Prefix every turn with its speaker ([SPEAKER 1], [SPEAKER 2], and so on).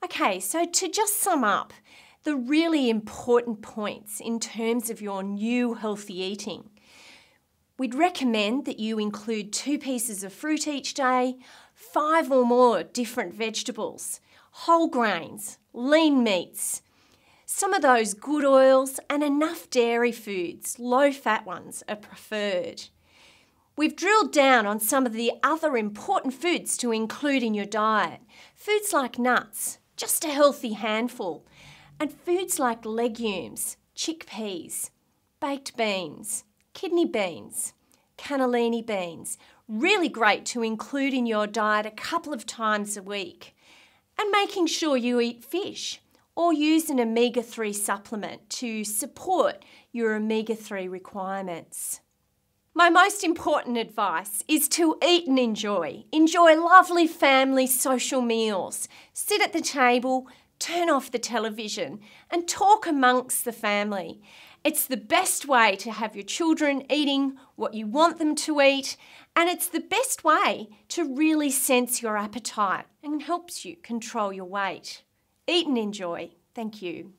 [SPEAKER 1] Okay, so to just sum up, the really important points in terms of your new healthy eating. We'd recommend that you include 2 pieces of fruit each day, 5 or more different vegetables, whole grains, lean meats, some of those good oils and enough dairy foods, low-fat ones are preferred. We've drilled down on some of the other important foods to include in your diet. Foods like nuts, just a healthy handful, and foods like legumes, chickpeas, baked beans, kidney beans, cannellini beans, really great to include in your diet a couple of times a week. And making sure you eat fish or use an omega-3 supplement to support your omega-3 requirements. My most important advice is to eat and enjoy. Enjoy lovely family social meals. Sit at the table, turn off the television and talk amongst the family. It's the best way to have your children eating what you want them to eat, and it's the best way to really sense your appetite and helps you control your weight. Eat and enjoy. Thank you.